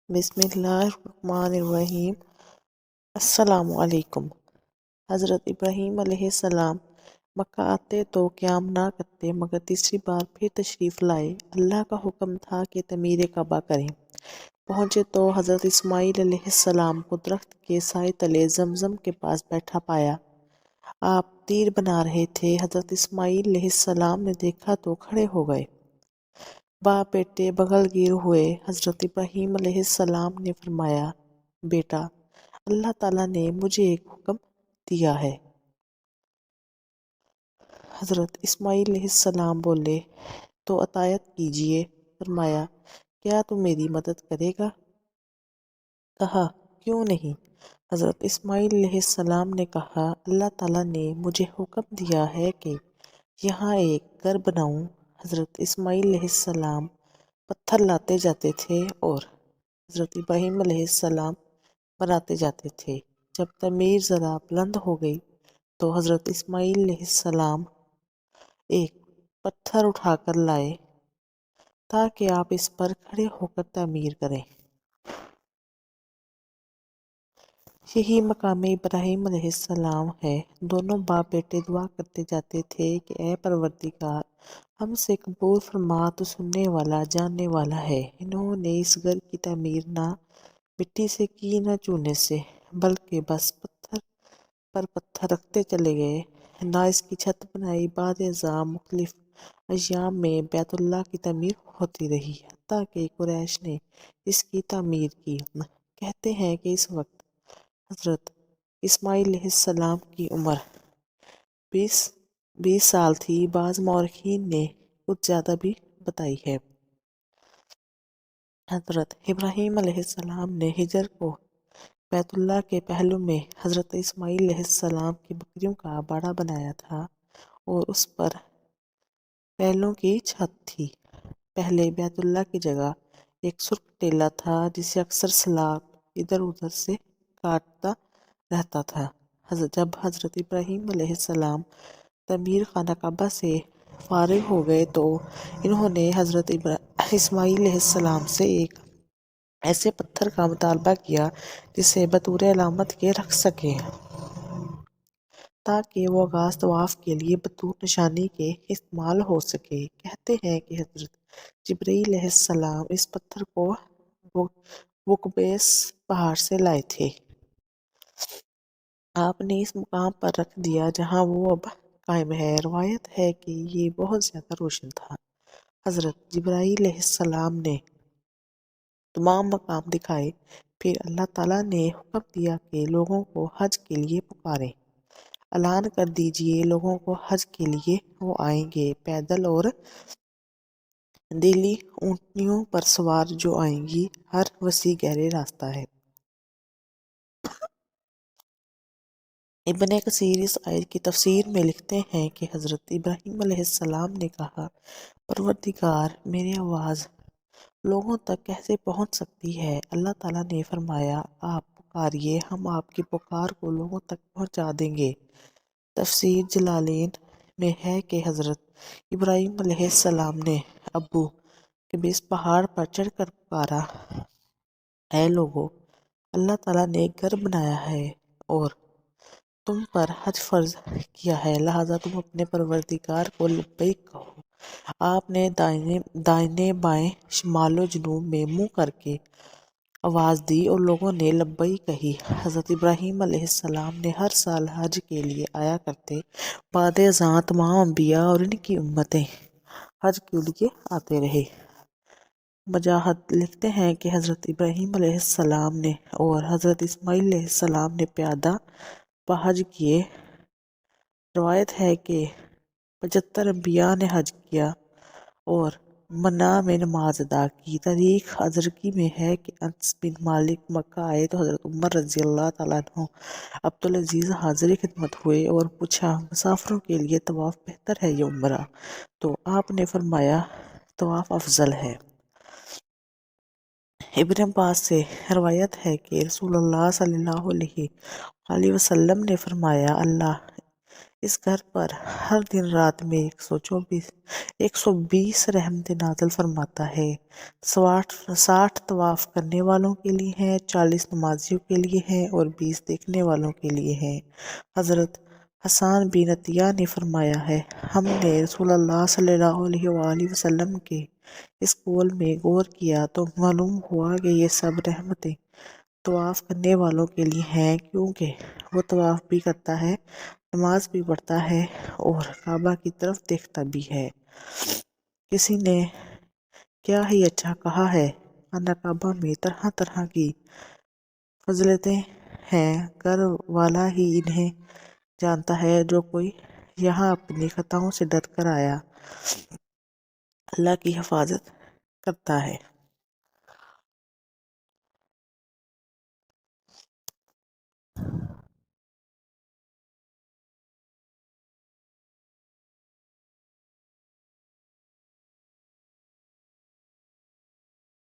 بسم اللہ الرحمن الرحیم۔ السلام علیکم۔ حضرت ابراہیم علیہ السلام مکہ آتے تو قیام نہ کرتے، مگر تیسری بار پھر تشریف لائے۔ اللہ کا حکم تھا کہ تعمیر کعبہ کریں۔ پہنچے تو حضرت اسماعیل علیہ السلام کو درخت کے سائے تلے زمزم کے پاس بیٹھا پایا۔ آپ تیر بنا رہے تھے۔ حضرت اسماعیل علیہ السلام نے دیکھا تو کھڑے ہو گئے۔ باپ بیٹے بغل گیر ہوئے۔ حضرت ابراہیم علیہ السلام نے فرمایا، بیٹا، اللہ تعالیٰ نے مجھے ایک حکم دیا ہے۔ حضرت اسماعیل علیہ السلام بولے، تو اطاعت کیجیے۔ فرمایا، کیا تم میری مدد کرے گا؟ کہا، کیوں نہیں؟ حضرت اسماعیل علیہ السلام نے کہا، اللہ تعالیٰ نے مجھے حکم دیا ہے کہ یہاں ایک گھر بناؤں۔ حضرت اسماعیل علیہ السلام پتھر لاتے جاتے تھے اور حضرت ابراہیم علیہ السلام بناتے جاتے تھے۔ جب تعمیر ذرا بلند ہو گئی تو حضرت اسماعیل علیہ السلام ایک پتھر اٹھا کر لائے تاکہ آپ اس پر کھڑے ہو کر تعمیر کریں۔ یہی مقام ابراہیم علیہ السلام ہے۔ دونوں باپ بیٹے دعا کرتے جاتے تھے کہ اے پروردگار، ہم سے قبول فرما، تو سننے والا جاننے والا ہے۔ انہوں نے اس گھر کی تعمیر نہ مٹی سے کی نہ چونے سے، بلکہ بس پتھر پر پتھر رکھتے چلے گئے۔ نہ اس کی چھت بنائی۔ بعد ازاں مختلف ایام میں بیت اللہ کی تعمیر ہوتی رہی، حتیٰ کہ قریش نے اس کی تعمیر کی۔ کہتے ہیں کہ اس وقت حضرت اسماعیل علیہ السلام کی عمر 20 سال تھی۔ بعض مورخین نے کچھ زیادہ بھی بتائی ہے۔ حضرت ابراہیم علیہ السلام نے حجر کو بیت اللہ کے پہلو میں حضرت اسماعیل علیہ السلام کی بکریوں کا باڑہ بنایا تھا اور اس پر پہلوں کی چھت تھی۔ پہلے بیت اللہ کی جگہ ایک سرخ ٹیلہ تھا جسے اکثر سلاگ ادھر ادھر سے کاٹتا رہتا تھا۔ جب حضرت ابراہیم علیہ السلام تعمیر خانہ کعبہ سے فارغ ہو گئے تو انہوں نے حضرت اسماعیل علیہ السلام سے ایک ایسے پتھر کا مطالبہ کیا جسے بطور علامت کے رکھ سکیں تاکہ وہ آغاز طواف کے لیے بطور نشانی کے استعمال ہو سکے۔ کہتے ہیں کہ حضرت جبرائیل علیہ السلام اس پتھر کو وقبیس پہاڑ سے لائے تھے۔ آپ نے اس مقام پر رکھ دیا جہاں وہ اب قائم ہے۔ روایت ہے کہ یہ بہت زیادہ روشن تھا۔ حضرت جبرائیل علیہ السلام نے تمام مقام دکھائے۔ پھر اللہ تعالیٰ نے حکم دیا کہ لوگوں کو حج کے لیے پکاریں۔ اعلان کر دیجئے لوگوں کو حج کے لیے وہ آئیں گے، پیدل اور دیلی اونٹنیوں پر سوار جو آئیں گی۔ ہر وسیع گہرے راستہ ہے۔ ابن کثیر اس آیت کی تفسیر میں لکھتے ہیں کہ حضرت ابراہیم علیہ السلام نے کہا، پروردگار، میری آواز لوگوں تک کیسے پہنچ سکتی ہے؟ اللہ تعالیٰ نے فرمایا، آپ پکاریے، ہم آپ کی پکار کو لوگوں تک پہنچا دیں گے۔ تفسیر جلالین میں ہے کہ حضرت ابراہیم علیہ السلام نے ابو کہ اس پہاڑ پر چڑھ کر پکارا، اے لوگو، اللہ تعالیٰ نے ایک گھر بنایا ہے اور تم پر حج فرض کیا ہے، لہٰذا تم اپنے پروردگار کو لبیک کہو۔ آپ نے دائیں بائیں شمال و جنوب میں منہ کر کے آواز دی اور لوگوں نے لبیک کہی۔ حضرت ابراہیم علیہ السلام نے ہر سال حج کے لیے آیا کرتے۔ بعد ازاں تمام انبیاء اور ان کی امتیں حج کے لیے آتے رہے۔ مجاہد لکھتے ہیں کہ حضرت ابراہیم علیہ السلام نے اور حضرت اسماعیل علیہ السلام نے پیادہ حج کیے۔ روایت ہے کہ 75 انبیاء نے حج کیا اور منی میں نماز ادا کی۔ تاریخ ازرقی میں ہے کہ انس بن مالک مکہ آئے تو حضرت عمر رضی اللہ تعالیٰ عنہ عبدالعزیز حاضر خدمت ہوئے اور پوچھا، مسافروں کے لیے طواف بہتر ہے یا عمرہ؟ تو آپ نے فرمایا، طواف افضل ہے۔ ابن عباس سے روایت ہے کہ رسول اللہ صلی اللہ علیہ وسلم نے فرمایا، اللہ اس گھر پر ہر دن رات میں 120 رحمتیں نازل فرماتا ہے۔ 60 طواف کرنے والوں کے لیے ہیں، 40 نمازیوں کے لیے ہیں اور 20 دیکھنے والوں کے لیے ہیں۔ حضرت حسان بن عطیہ نے فرمایا ہے، ہم نے رسول اللہ صلی اللہ علیہ وآلہ وسلم کے اس قول میں غور کیا تو معلوم ہوا کہ یہ سب رحمتیں طواف کرنے والوں کے لیے ہیں، کیونکہ وہ طواف بھی کرتا ہے، نماز بھی پڑھتا ہے اور کعبہ کی طرف دیکھتا بھی ہے۔ کسی نے کیا ہی اچھا کہا ہے، خانہ کعبہ میں طرح طرح کی فضیلتیں ہیں، گھر والا ہی انہیں جانتا ہے۔ جو کوئی یہاں اپنی خطاؤں سے ڈر کر آیا، اللہ کی حفاظت کرتا ہے۔